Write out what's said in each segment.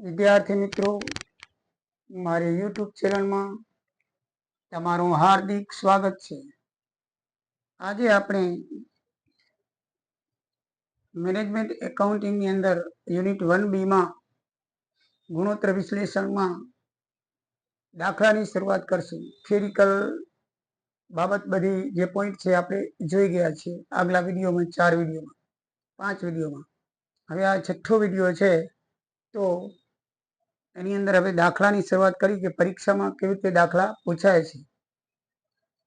વિદ્યાર્થી મિત્રો, મારી યુટ્યુબ ચેનલમાં તમારું હાર્દિક સ્વાગત છે। આજે આપણે મેનેજમેન્ટ એકાઉન્ટિંગની અંદર યુનિટ 1B માં ગુણોત્તર વિશ્લેષણમાં દાખલાની શરૂઆત કરશું। થિયરિકલ બાબત બધી જે પોઈન્ટ છે આપણે જોઈ ગયા છીએ આગલા વિડીયોમાં, 4 વિડીયોમાં, 5 વિડીયોમાં। હવે આ 6થો વિડીયો છે, તો એની અંદર હવે દાખલાની શરૂઆત કરી કે પરીક્ષામાં કેવી રીતે દાખલા પૂછાય છે।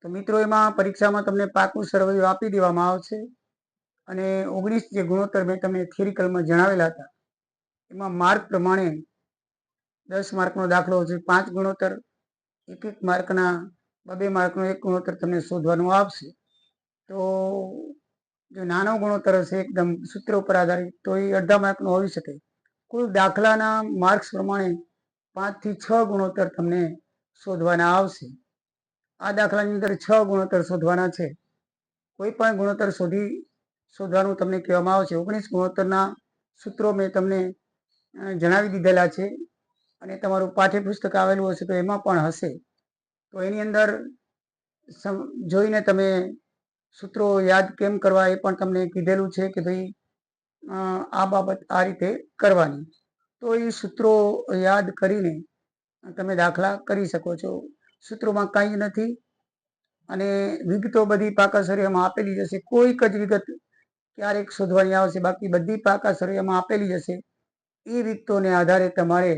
તો મિત્રો, એમાં પરીક્ષામાં તમને પાકું સરવૈયું આપી દેવામાં આવશે અને 19 જે ગુણોત્તર મેં તમને થિયરિકલમાં જણાવેલા હતા એમાં માર્ક પ્રમાણે 10 માર્કનો દાખલો છે, 5 ગુણોત્તર, 1 માર્કના 2 માર્કનો 1 ગુણોત્તર તમને શોધવાનું આવશે। તો જો નાનો ગુણોત્તર હશે એકદમ સૂત્ર ઉપર આધારિત તો એ અડધા માર્કનો હોઈ શકે। કુલ દાખલાના માર્ક્સ પ્રમાણે 5 થી 6 ગુણોત્તર તમને શોધવાના આવશે। આ દાખલાની અંદર 6 ગુણોત્તર શોધવાના છે। કોઈ પણ ગુણોત્તર શોધવાનું તમને કહેવામાં આવશે। 19 ગુણોત્તરના સૂત્રો મેં તમને જણાવી દીધેલા છે અને તમારું પાઠ્યપુસ્તક આવેલું હશે તો એમાં પણ હશે। તો એની અંદર જોઈને તમે સૂત્રો યાદ કેમ કરવા એ પણ તમને કીધેલું છે કે ભાઈ આ બાબત આ રીતે કરવાની। તો એ સૂત્રો યાદ કરીને તમે દાખલા કરી શકો છો। સૂત્રોમાં કંઈ નથી અને વિગતો બધી પાકા સરિયામાં આપેલી જશે। કોઈક જ વિગત ક્યારેક શોધવાની આવશે, બાકી બધી પાકા સરિયામાં આપેલી જશે। એ વિગતોને આધારે તમારે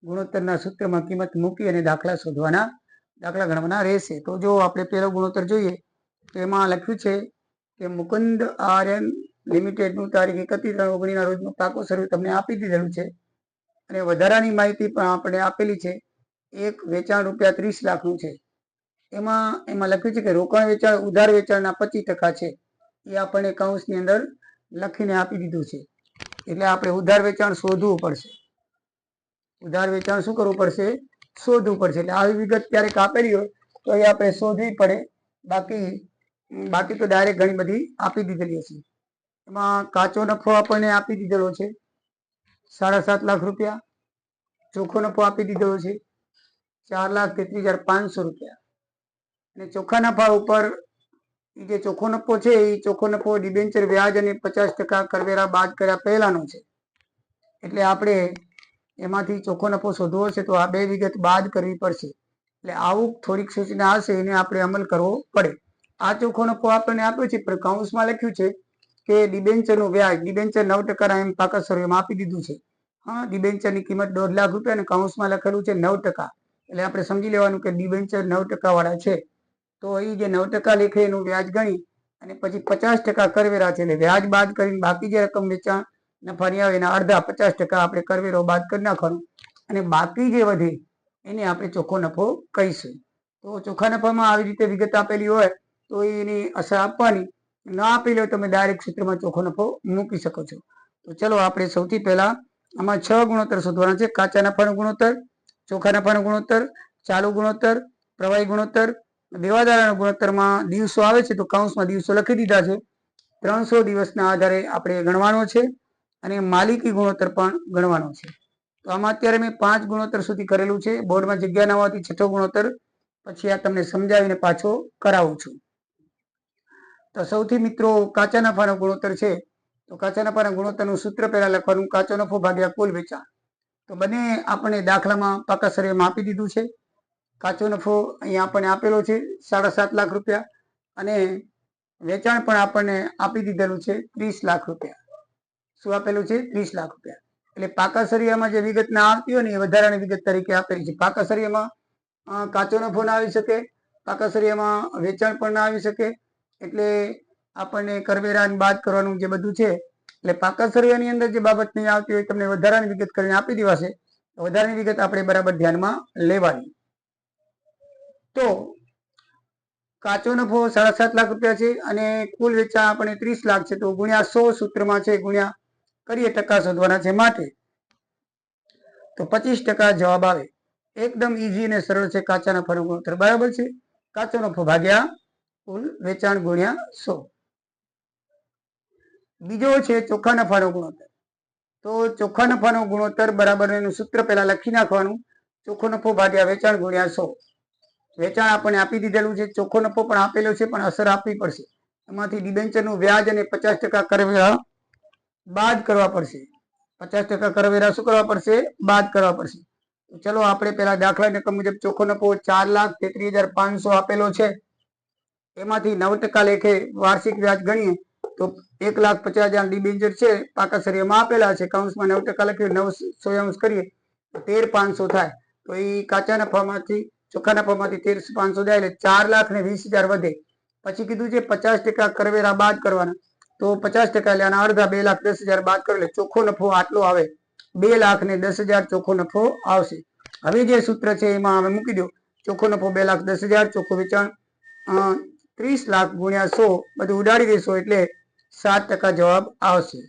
ગુણોત્તરના સૂત્રમાં કિંમત મૂકી અને દાખલા ગણવાના રહેશે। તો જો આપણે પહેલો ગુણોત્તર જોઈએ તો એમાં લખ્યું છે કે મુકુંદ આર્યન લિમિટેડનું તારીખ 31/9 રોજનું પાકું સર્વે તમને આપી દીધેલું છે અને વધારાની માહિતી પણ આપણે આપેલી છે। એક વેચાણ ₹30 લાખનું છે। એમાં લખ્યું છે કે રોકાણ વેચાણ ઉધાર વેચાણના 25% છે। એ આપણને કૌંસની અંદર લખીને આપી દીધું છે, એટલે આપણે ઉધાર વેચાણ શોધવું પડશે। ઉધાર વેચાણ શું કરવું પડશે? શોધવું પડશે। એટલે આવી વિગત ક્યારેક આપેલી હોય તો એ આપણે શોધવી પડે, બાકી તો ડાયરેક્ટ ઘણી બધી આપી દીધેલી હશે। એમાં કાચો નફો આપણને આપી દીધેલો છે ₹7.5 લાખ। ચોખ્ખો નફો આપી દીધેલો છે ₹4,33,500 અને ચોખ્ખા નફા ઉપર જે ચોખ્ખો નફો છે એ ચોખ્ખો નફો ડિબેન્ચર વ્યાજ અને 50% કરવેરા બાદ કર્યા પહેલાનો છે। એટલે આપણે એમાંથી ચોખ્ખો નફો શોધવો છે તો આ બે વિગત બાદ કરવી પડશે। એટલે આવું થોડીક સૂચના હશે, એને આપણે અમલ કરવો પડે। આ ચોખ્ખો નફો આપણને આપ્યો છે પણ કૌંસમાં લખ્યું છે કે ડિબેન્ચરનું વ્યાજ, ડિબેન્ચર 9% એમ પાકા સર્વેમાં આપી દીધું છે। હા, ડિબેન્ચરની કિંમત ₹1.5 લાખ અને કૌંસમાં લખેલું છે 9%। એટલે આપણે સમજી લેવાનું કે ડિબેન્ચર 9% વાળા છે, તો એ જે 9% લેખે એનું વ્યાજ ગણી અને પછી 50% કરવેરા છે। એટલે વ્યાજ બાદ કરીને બાકી જે રકમ વેચાણ નફાની આવે એના અડધા 50% આપણે કરવેરો બાદ કરી નાખવાનો અને બાકી જે વધે એને આપણે ચોખ્ખો નફો કહીશું। તો ચોખ્ખા નફામાં આવી રીતે વિગત આપેલી હોય તો એની અસર આપવાની, ના આપેલી હોય તમે ડાયરેક્ટ સૂત્રમાં ચોખ્ખો નફો મૂકી શકો છો। તો ચલો આપણે સૌથી પહેલા આમાં 6 ગુણોત્તર શોધવાના છે। કાચા નફાનો ગુણોત્તર, ચોખ્ખા નફાનો ગુણોત્તર, ચાલુ ગુણોત્તર, પ્રવાહી ગુણોત્તર, દેવાદારના ગુણોત્તરમાં દિવસો આવે છે તો કૌંસમાં દિવસો લખી દીધા છે। 300 દિવસના આધારે આપણે ગણવાનો છે અને માલિકી ગુણોત્તર પણ ગણવાનો છે। તો આમાં અત્યારે મેં 5 ગુણોત્તર સુધી કરેલું છે। બોર્ડમાં જગ્યા ના હોવાથી 6થો ગુણોત્તર પછી આ તમને સમજાવીને પાછો કરાવું છું। તો સૌથી મિત્રો કાચા નફાનો ગુણોત્તર છે, તો કાચા નફાના ગુણોત્તરનું સૂત્ર પહેલા લખવાનું, કાચો નફો ભાગ્યા કુલ વેચાણ। તો બંને આપણે દાખલામાં પાકા સર્વેમાં આપી દીધું છે। કાચો નફો અહીંયા આપણને આપેલો છે ₹7.5 લાખ અને વેચાણ પણ આપણને આપી દીધેલું છે ₹30 લાખ। શું આપેલું છે? ₹30 લાખ। એટલે પાકા સરિયામાં જે વિગત ના આવતી હોય ને એ વધારાની વિગત તરીકે આપેલી છે। પાકા સરિયામાં કાચો નફો ના આવી શકે, પાકા સરિયામાં વેચાણ પણ ના આવી શકે, એટલે આપણને કરવેરા બાદ કરવાનું જે બધું છે, એટલે પાકા સરિયાની અંદર જે બાબત નહીં આવતી હોય તમને વધારાની વિગત કરીને આપી દેવાશે। વધારાની વિગત આપણે બરાબર ધ્યાનમાં લેવાની। તો કાચો નફો ₹7.5 લાખ છે અને કુલ વેચાણ આપણે 30 લાખ છે, તો ગુણ્યા 100 સૂત્રમાં છે, ગુણ્યા કરીએ ટકા શોધવાના છે માટે તો 25% જવાબ આવે। એકદમ ઈઝી અને સરળ છે કાચા નફાનો ગુણોત્તર, બરાબર છે। કાચો નફો ભાગ્યા કુલ વેચાણ ગુણ્યા 100। બીજો છે ચોખ્ખા નફાનો ગુણોત્તર। તો ચોખ્ખા નફાનો ગુણોત્તર બરાબર એનું સૂત્ર પહેલા લખી નાખવાનું. ચોખ્ખો નફો ભાગ્યા વેચાણ ગુણ્યા 100. વેચાણ આપણને આપી દીધેલું છે, ચોખ્ખો નફો પણ આપેલો છે, પણ અસર આપવી પડશે. એમાંથી ડિબેન્ચરનું વ્યાજ અને 50% કરવેરા બાદ કરવા પડશે. 50% કરવેરા શું કરવા પડશે? બાદ કરવા પડશે. ચલો આપણે પેલા દાખલા રકમ મુજબ ચોખ્ખો નફો 4,33,500 આપેલો છે. એમાંથી 9% લેખે વાર્ષિક વ્યાજ ગણીએ તો 1,50,000 ડિબેન્ચર છે, પાકા સરિયામાં આપેલા છે. કૌંસમાં 9% લખી 9 કરીએ તો 13,500 થાય. તો એ કાચા નફામાંથી ચોખ્ખા નફામાંથી 13,500 જાય એટલે 4,20,000 વધે. પછી કીધું છે 50% કરવેરા બાદ કરવાના. તો 50% એટલે આના અડધા 2,10,000 બાદ કરો એટલે ચોખ્ખો નફો આટલો આવે. 2,10,000 ચોખ્ખો નફો આવશે. હવે જે સૂત્ર છે એમાં હવે મૂકી દો. ચોખ્ખો નફો 2,10,000, ચોખ્ખો વેચાણ 30 લાખ ગુણ્યા 100 બધું ઉડાડી દેશો એટલે 7% જવાબ આવશે.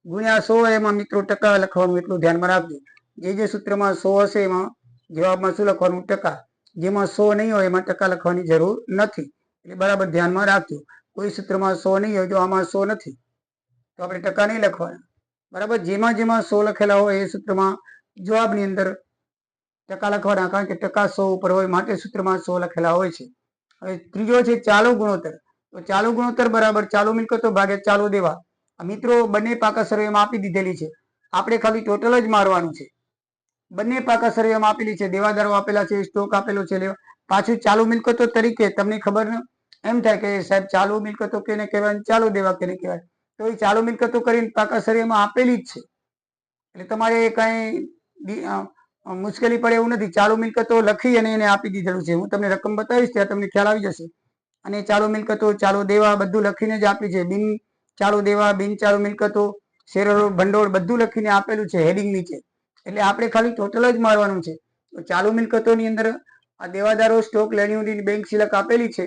ગુણ્યા 100 એમાં મિત્રો ટકા લખવાનું, એટલું ધ્યાનમાં રાખજો. જે સૂત્રમાં 100 હશે એમાં જવાબમાં શું લખવાનું? ટકા. જેમાં 100 નહીં હોય એમાં ટકા લખવાની જરૂર નથી. એટલે બરાબર ધ્યાનમાં રાખજો. કોઈ સૂત્રમાં 100 નહીં હોય, જો આમાં 100 નથી તો આપણે ટકા નહીં લખવાના. બરાબર. જેમાં 100 લખેલા હોય એ સૂત્રમાં જવાબની અંદર ટકા લખવાના, કારણ કે ટકા 100 ઉપર હોય માટે સૂત્રમાં 100 લખેલા હોય છે. હવે ત્રીજો છે ચાલુ ગુણોત્તર. તો ચાલુ ગુણોત્તર બરાબર ચાલુ મિલકતો ભાગે ચાલુ દેવા. મિત્રો બંને પાકા સર્વેમાં આપી દીધેલી છે. આપણે ખાલી ટોટલ જ મારવાનું છે. બંને પાકા સર્વેમાં આપેલી છે, દેવાદારો આપેલા છે, સ્ટોક આપેલો છે. પાછું ચાલુ મિલકતો તરીકે તમને ખબર એમ થાય કે સાહેબ ચાલુ મિલકતો કેને કહેવાય, ચાલુ દેવા કેને કહેવાય? તો એ ચાલુ મિલકતો કરીને પાકા સર્વેમાં આપેલી જ છે. એટલે તમારે કઈ મુશ્કેલી પડે એવું નથી. ચાલુ મિલકતો લખી અને એને આપી દીધેલું છે. હું તમને રકમ બતાવીશ ત્યાં તમને ખ્યાલ આવી જશે. અને ચાલુ મિલકતો, ચાલુ દેવા બધું લખીને જ આપી છે. બિન ચાલુ દેવા, બિન ચાલુ મિલકતો, શેર ભંડોળ બધું લખીને આપેલું છે હેડિંગ નીચે. એટલે આપણે ખાલી ટોટલ જ મારવાનું છે. તો ચાલુ મિલકતોની અંદર આ દેવાદારો, સ્ટોક, લેણીઓની બેંક સિલક આપેલી છે,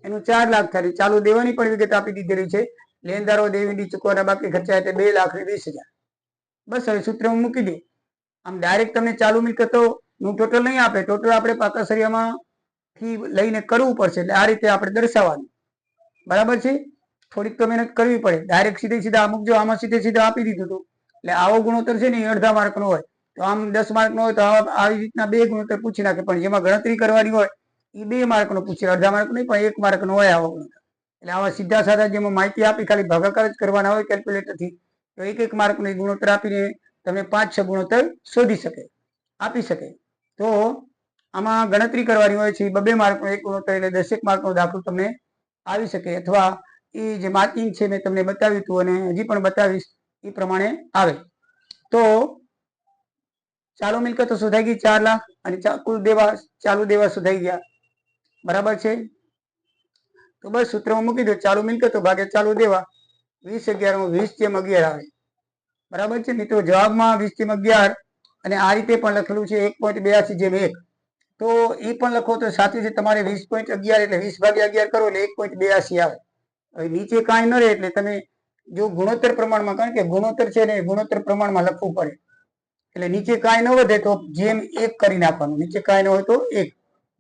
એનું 4 લાખ થાય. ચાલુ દેવાની પણ વિગત આપી દીધેલી છે. લેણદારો દેવીની ચૂકવવાના બાકી ખર્ચા એટલે 2,20,000. બસ હવે સૂત્ર મૂકી દે. આમ ડાયરેક્ટ તમને ચાલુ મિલકતો નું ટોટલ નહીં આપે. ટોટલ આપણે પાકા સરિયામાં થી લઈને કરવું પડશે. એટલે આ રીતે આપણે દર્શાવવાનું. બરાબર છે. થોડીક તો મહેનત કરવી પડે. ડાયરેક્ટ સીધા અમુક જો આમાં સીધા આપી દીધું હતું. એટલે આવો ગુણોત્તર છે ને એ અડધા માર્કનો હોય. તો આમ 10 માર્કનો હોય તો આવી રીતના 2 ગુણોત્તર પૂછી નાખે. પણ જેમાં ગણતરી કરવાની હોય એ 2 માર્કનો પૂછે, અડધા માર્ક નહીં, પણ 1 માર્કનો હોય આવો ગુણોત્તર. એટલે આવા સીધા સાદા જેમાં માહિતી આપી ખાલી ભાગાકાર જ કરવાના હોય કેલ્ક્યુલેટરથી, તો 1 માર્કનો ગુણોત્તર આપીને તમે 5-6 ગુણોત્તર શોધી શકે, આપી શકે. તો આમાં ગણતરી કરવાની હોય છે 2 માર્કનો 1 ગુણોત્તર, એટલે 10 માર્કનો દાખલો તમને આવી શકે. અથવા એ જે માર્કિંગ છે મેં તમને બતાવ્યું હતું અને હજી પણ બતાવીશ એ પ્રમાણે આવે. તો ચાલુ મિલકતો શોધાઈ ગઈ 4 લાખ અને કુલ દેવા, ચાલુ દેવા શોધાઈ ગયા. બરાબર છે. તો બસ સૂત્રમાં મૂકી દો. ચાલુ મિલકતો ભાગે ચાલુ દેવા 20/11 આવે. બરાબર છે મિત્રો. જવાબમાં 20/11 અને આ રીતે પણ લખેલું છે 1.82/1. તો એ પણ લખો તો સાચું છે. તમારે 20.11 એટલે 20/11 કરો એટલે 1.82 આવે. હવે નીચે કાંઈ ન રહે એટલે તમે જો ગુણોત્તર પ્રમાણમાં, કારણ કે ગુણોત્તર છે ને ગુણોત્તર પ્રમાણમાં લખવું પડે. એટલે નીચે કાંઈ ન વધે તો જેમ 1 કરી નાખવાનું. નીચે કાંઈ ન હોય તો 1.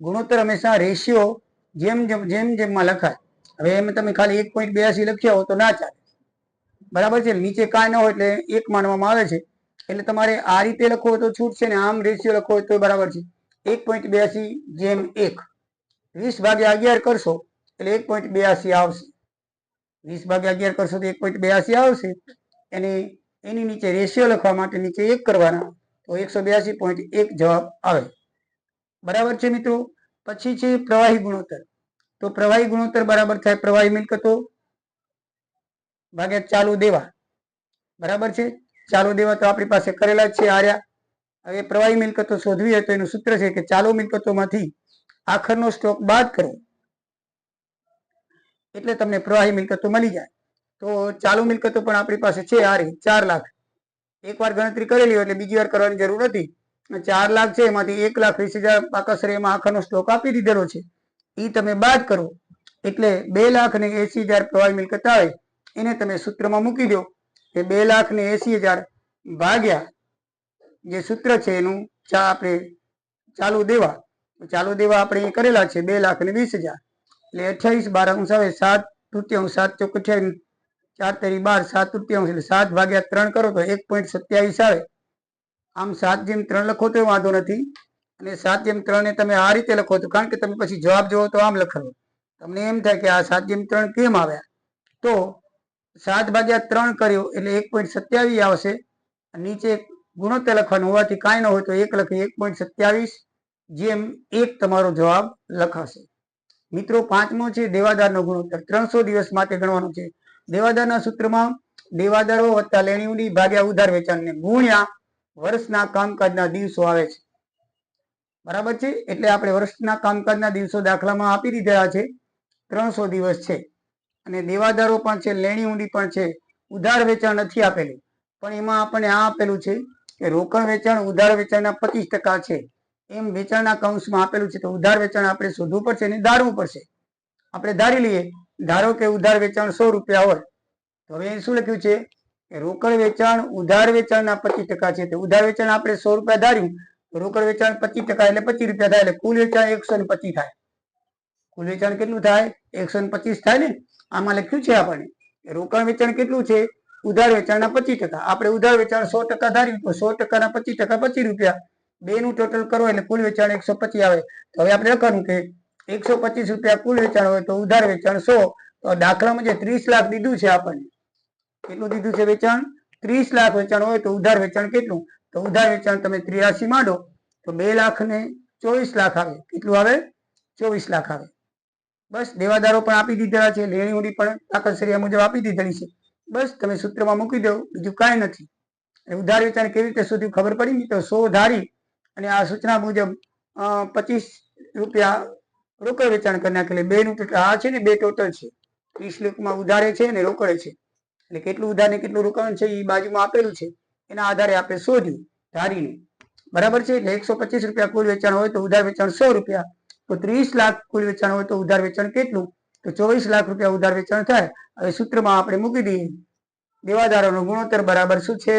ગુણોત્તર હંમેશા રેશિયો જેમમાં લખાય. હવે એમ તમે ખાલી 1.82 લખ્યા હો તો ના ચાલે. બરાબર છે. નીચે કાંઈ ન હોય એટલે 1 માનવામાં આવે છે. એટલે તમારે આ રીતે લખવો હોય તો છૂટ છે ને આમ રેશિયો લખવો હોય તો બરાબર છે. 1.82/1. 20/11 કરશો એટલે 1.82 આવશે. 20/11 કરશો તો 1.82 આવશે. એની નીચે રેશિયો લખવા માટે નીચે 1 કરવાના, તો 182.1 જવાબ આવે. બરાબર છે મિત્રો. પછી છે પ્રવાહી ગુણોત્તર. તો પ્રવાહી ગુણોત્તર બરાબર થાય પ્રવાહી મિલકતો ભાગ્યા ચાલુ દેવા. બરાબર છે. ચાલુ દેવા તો આપણી પાસે કરેલા જ છે આર્યા. હવે પ્રવાહી મિલકતો શોધવી હોય તો એનું સૂત્ર છે કે ચાલુ મિલકતોમાંથી આખરનો સ્ટોક બાદ કરો એટલે તમને પ્રવાહી મિલકતો મળી જાય. તો ચાલુ મિલકતો પણ આપણી પાસે છે આ રહી 4 લાખ. એકવાર ગણતરી કરેલી હોય એટલે બીજી વાર કરવાની જરૂર નથી. 4 લાખ છે, એમાંથી 1,20,000 પાકા સરિયામાં આખરનો સ્ટોક આપી દીધેલો છે. એ તમે બાદ કરો એટલે 2,80,000 પ્રવાહી મિલકત આવે. એને તમે સૂત્રમાં મૂકી દો કે 2,80,000 ભાગ્યા જે સૂત્ર છે એનું આપણે ચાલુ દેવા આપણે કરેલા છે 2,20,000 એટલે 28/12 આવે. 7/7 7 × 28 4 તેરી 12, 7 તૃતીયાંશ એટલે 7/3 કરો તો 1.27 આવે. આમ 7/3 લખો તો વાંધો નથી, અને 7/3 ને તમે આ રીતે લખો તો, કારણ કે તમે પછી જવાબ જોવો તો આમ લખો, તમને એમ થાય કે આ 7/3 કેમ આવ્યા, તો 7/3 કર્યો એટલે 1.27 આવશે. નીચે ગુણોત્તર લખવાનું હોવાથી કાંઈ ન હોય તો 1 લખી 1.27/1 તમારો જવાબ લખાશે. મિત્રો, પાંચમો છે દેવાદારનો ગુણોત્તર. 300 દિવસ માટે ગણવાનો છે. દેવાદારના સૂત્રમાં દેવાદારો વત્તા લેણીઓની ભાગ્યા ઉધાર વેચાણને ગુણ્યા વર્ષના કામકાજના દિવસો આવે છે. બરાબર છે? એટલે આપણે વર્ષના કામકાજના દિવસો દાખલામાં આપી દીધા છે. 300 દિવસ છે, અને દેવાદારો પણ છે, લેણીઓની પણ છે. ઉધાર વેચાણ નથી આપેલું, પણ એમાં આપણને આ આપેલું છે કે રોકડ વેચાણ ઉધાર વેચાણના 25% છે. એમ વેચાણના કૌંસમાં આપેલું છે, તો ઉધાર વેચાણ આપણે શોધવું પડશે અને ધારવું પડશે. આપણે ધારી લઈએ, ધારો કે ઉધાર વેચાણ 100 રૂપિયા હોય, તો હવે શું લખ્યું છે કે રોકડ વેચાણ ઉધાર વેચાણના 25% છે. તો ઉધાર વેચાણ આપણે 100 રૂપિયા ધાર્યું, તો રોકડ વેચાણ 25% એટલે 25 રૂપિયા થાય, એટલે કુલ વેચાણ 125 થાય. કુલ વેચાણ કેટલું થાય? 125 થાય ને. આમાં લખ્યું છે આપણને રોકડ વેચાણ કેટલું છે? ઉધાર વેચાણના 25%. આપણે ઉધાર વેચાણ 100% ધાર્યું, તો 100%ના 25% 25 રૂપિયા, બેનું ટોટલ કરો એટલે કુલ વેચાણ 125 આવે. તો હવે આપણે લખવાનું કે 125 રૂપિયા કુલ વેચાણ હોય તો ઉધાર વેચાણ 100. તો દાખલામાં જે 30 લાખ દીધું છે આપણને, કેટલું દીધું છે વેચાણ? 30 લાખ વેચાણ હોય તો ઉધાર વેચાણ કેટલું? તો ઉધાર વેચાણ તમે 83 માંડો તો 2 લાખ ને 24 લાખ આવે. કેટલું આવે? 24 લાખ આવે. બસ, દેવાદારો પણ આપી દીધેલા છે, લેણીઓની પણ તાકતસરિયા મુજબ આપી દીધેલી છે. બસ તમે સૂત્રમાં મૂકી દો, બીજું કાંઈ નથી. ઉધાર વેચાણ કેવી રીતે શોધ્યું ખબર પડી ને? તો 100 ધારી અને આ સૂચના મુજબ 25 રૂપિયા રોકડ વેચાણ કરી નાખે. એટલે બેનું આ છે ને, બે ટોટલ છે. 30 લાખમાં ઉધારે છે અને રોકડે છે, એટલે કેટલું ઉધાર ને કેટલું રોકાણ છે એ બાજુમાં આપેલું છે. એના આધારે આપણે શોધ્યું ધારીને. બરાબર છે? એટલે 125 રૂપિયા કુલ વેચાણ હોય તો ઉધાર વેચાણ 100 રૂપિયા. તો 30 લાખ કુલ વેચાણ હોય તો ઉધાર વેચાણ કેટલું? તો 24 લાખ રૂપિયા ઉધાર વેચાણ થાય. હવે સૂત્રમાં આપણે મૂકી દઈએ, દેવાદારોનો ગુણોત્તર બરાબર શું છે?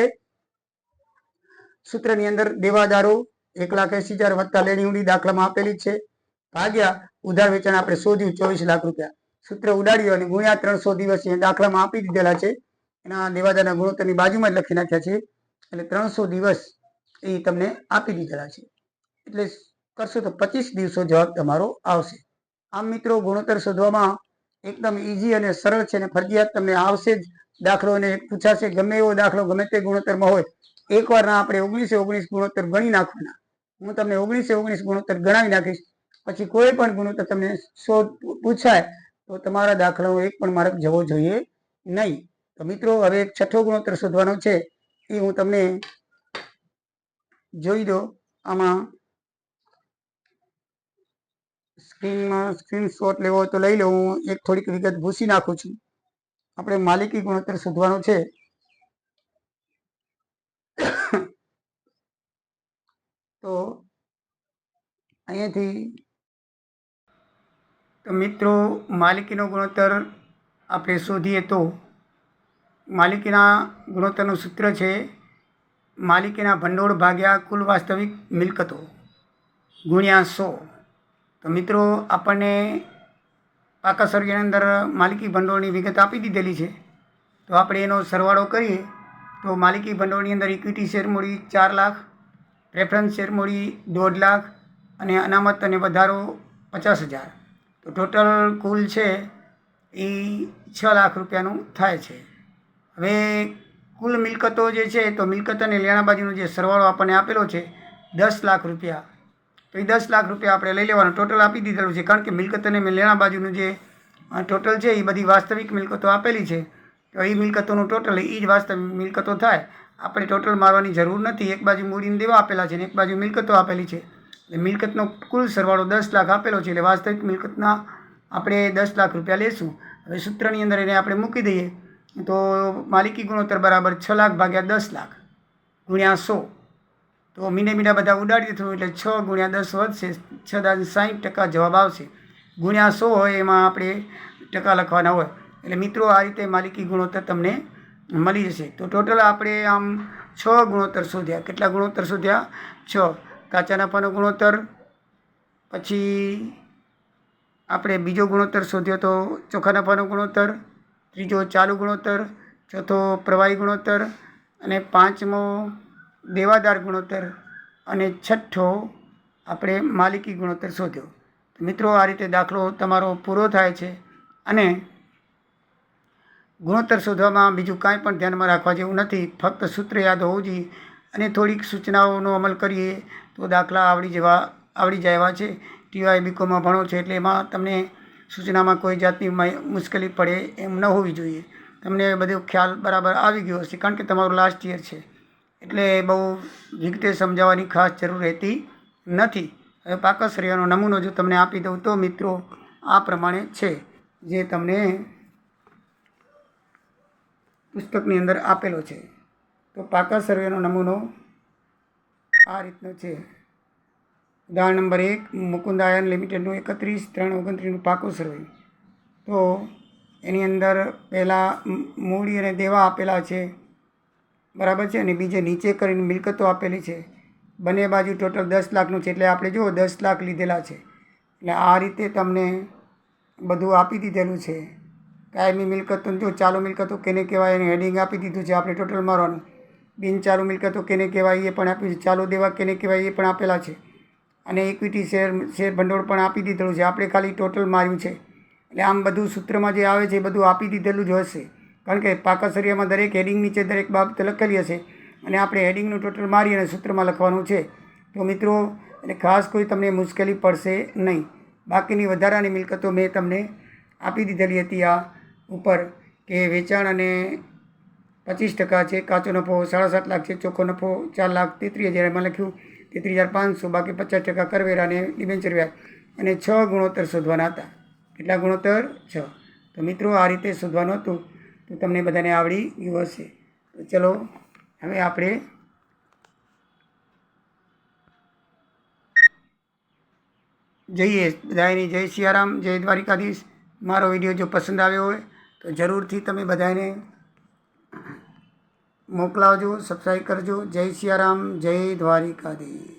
સૂત્રની અંદર દેવાદારો 1,80,000 વત્તા લેણીઓની દાખલામાં આપેલી છે, ભાગ્યા ઉધાર વેચાણ આપણે શોધ્યું 24 લાખ રૂપિયા. સૂત્ર ઉડાડ્યું અને ગુણ્યા 300 દિવસ દાખલામાં આપી દીધેલા છે. એના દેવાદારના ગુણોત્તરની બાજુમાં જ લખી નાખ્યા છે. એટલે 300 દિવસ એ તમને આપી દીધેલા છે. એટલે કરશો તો 25 દિવસો જવાબ તમારો આવશે. આમ મિત્રો, ગુણોત્તર શોધવામાં એકદમ ઈઝી અને સરળ છે, અને ફરજિયાત તમને આવશે જ. દાખલો અને પૂછાશે, ગમે એવો દાખલો ગમે તે ગુણોત્તરમાં હોય, એકવારના આપણે 19 ગુણોત્તર ગણી નાખવાના. હું તમને 19 ગુણોત્તર ગણાવી નાખીશ. પછી કોઈ પણ ગુણોત્તર તમને પૂછાય તો તમારા દાખલાનો એક પણ માર્ક જવો જોઈએ નહીં. તો મિત્રો, હવે એક છઠ્ઠો ગુણોત્તર શોધવાનો છે, એ હું તમને જોઈ દો. આમાં સ્ક્રીનશોટ લેવો હોય તો લઈ લો. હું એક થોડીક વિગત ભૂસી નાખું છું. આપણે માલિકી ગુણોત્તર શોધવાનો છે. તો અહીંયાથી તો મિત્રો, માલિકીનો ગુણોત્તર આપણે શોધીએ તો માલિકીના ગુણોત્તરનું સૂત્ર છે માલિકીના ભંડોળ ભાગ્યા કુલ વાસ્તવિક મિલકતો ગુણ્યા 100. તો મિત્રો, આપણને પાકા સર્વેની અંદર માલિકી ભંડોળની વિગત આપી દીધેલી છે. તો આપણે એનો સરવાળો કરીએ તો માલિકી ભંડોળની અંદર ઇક્વિટી શેર મૂડી 4 લાખ, પ્રેફરન્સ શેર મૂડી 1.5 લાખ અને અનામત અને વધારો 50,000. તો ટોટલ કુલ છે એ 6 લાખ રૂપિયાનું થાય છે. હવે કુલ મિલકતો જે છે, તો મિલકત અને લેણા બાજુનો જે સરવાળો આપણને આપેલો છે 10 લાખ રૂપિયા. તો એ 10 લાખ રૂપિયા આપણે લઈ લેવાનું. ટોટલ આપી દીધેલું છે, કારણ કે મિલકત અને લેણા બાજુનું જે ટોટલ છે એ બધી વાસ્તવિક મિલકતો આપેલી છે. તો એ મિલકતોનું ટોટલ એ જ વાસ્તવિક મિલકતો થાય. આપણે ટોટલ મારવાની જરૂર નથી. એક બાજુ મૂડીને દેવા આપેલા છે અને એક બાજુ મિલકતો આપેલી છે. એટલે મિલકતનો કુલ સરવાળો 10 લાખ આપેલો છે, એટલે વાસ્તવિક મિલકતના આપણે 10 લાખ રૂપિયા લેશું. હવે સૂત્રની અંદર એને આપણે મૂકી દઈએ તો માલિકી ગુણોત્તર બરાબર 6 લાખ ભાગ્યા 10 લાખ ગુણ્યા 100. તો મીંડા બધા ઉડાડી દીધું એટલે 6 ગુણ્યા 10 વધશે, 6,60% જવાબ આવશે. ગુણ્યા 100 હોય એમાં આપણે ટકા લખવાના હોય. એટલે મિત્રો, આ રીતે માલિકી ગુણોત્તર તમને મળી જશે. તો ટોટલ આપણે આમ 6 ગુણોત્તર શોધ્યા. કેટલા ગુણોત્તર શોધ્યા? 6. કાચા નફાનો ગુણોત્તર, પછી આપણે બીજો ગુણોત્તર શોધ્યો તો ચોખ્ખા નફાનો ગુણોત્તર, ત્રીજો ચાલુ ગુણોત્તર, ચોથો પ્રવાહી ગુણોત્તર અને પાંચમો દેવાદાર ગુણોત્તર અને છઠ્ઠો આપણે માલિકી ગુણોત્તર શોધ્યો. મિત્રો, આ રીતે દાખલો તમારો પૂરો થાય છે. અને ગુણોત્તર શોધવામાં બીજું કાંઈ પણ ધ્યાનમાં રાખવા જેવું નથી, ફક્ત સૂત્ર યાદ હોવું જોઈએ અને થોડીક સૂચનાઓનો અમલ કરીએ તો દાખલા આવડી જાય એવા છે. ટીવાય બીકોમમાં ભણો છો એટલે એમાં તમને સૂચનામાં કોઈ જાતની મુશ્કેલી પડે એમ ન હોવી જોઈએ. તમને બધો ખ્યાલ બરાબર આવી ગયો હશે, કારણ કે તમારું લાસ્ટ યર છે એટલે બહુ વિગતે સમજાવવાની ખાસ જરૂર રહેતી નથી. હવે પાકસરિયાનો નમૂનો જો તમને આપી દઉં તો મિત્રો આ પ્રમાણે છે, જે તમને પુસ્તકની અંદર આપેલો છે. તો પાકા સર્વેનો નમૂનો આ રીતનો છે. ઉદાહરણ નંબર 1, મુકુંદ આયન લિમિટેડનું 31/3/29નું પાકું સર્વે. તો એની અંદર પહેલાં મૂડી અને દેવા આપેલા છે, બરાબર છે, અને બીજે નીચે કરીને મિલકતો આપેલી છે. બંને બાજુ ટોટલ 10 લાખનું છે, એટલે આપણે જુઓ 10 લાખ લીધેલા છે. એટલે આ રીતે તમને બધું આપી દીધેલું છે. કાયમી મિલકતો, જો ચાલુ મિલકતો કેને કહેવાય એનું હેડિંગ આપી દીધું છે, આપણે ટોટલ મારવાનું. બિનચાલુ મિલકતો કેને કહેવાય એ પણ આપ્યું છે. ચાલુ દેવા કેને કહેવાય એ પણ આપેલા છે. અને ઇક્વિટી શેર ભંડોળ પણ આપી દીધેલું છે. આપણે ખાલી ટોટલ માર્યું છે. એટલે આમ બધું સૂત્રમાં જે આવે છે એ બધું આપી દીધેલું જ હશે, કારણ કે પાકસરિયામાં દરેક હેડિંગ નીચે દરેક બાબત લખેલી હશે અને આપણે હેડિંગનું ટોટલ મારી અને સૂત્રમાં લખવાનું છે. તો મિત્રો, એટલે ખાસ કોઈ તમને મુશ્કેલી પડશે નહીં. બાકીની વધારાની મિલકતો મેં તમને આપી દીધેલી હતી આ ઉપર, કે વેચાણ અને 25% છે, કાચો નફો 7.5 લાખ છે, ચોખ્ખો નફો 4,33,000 એમાં લખ્યું 33,500, બાકી 50% કરવેરા અને ડિબેન્ચર વ્યાજ, અને 6 ગુણોત્તર શોધવાના હતા. કેટલા ગુણોત્તર? 6. તો મિત્રો, આ રીતે શોધવાનું હતું. તો તમને બધાને આવડી ગયું હશે. તો ચલો હવે આપણે જઈએ. બધાની જય સિયારામ, જય દ્વારિકાધીશ. મારો વિડીયો જો પસંદ આવ્યો હોય તો જરૂરથી તમે બધાને મોકલાવજો, સબસ્ક્રાઈબ કરજો. જય સિયારામ, જય દ્વારિકાધીશ.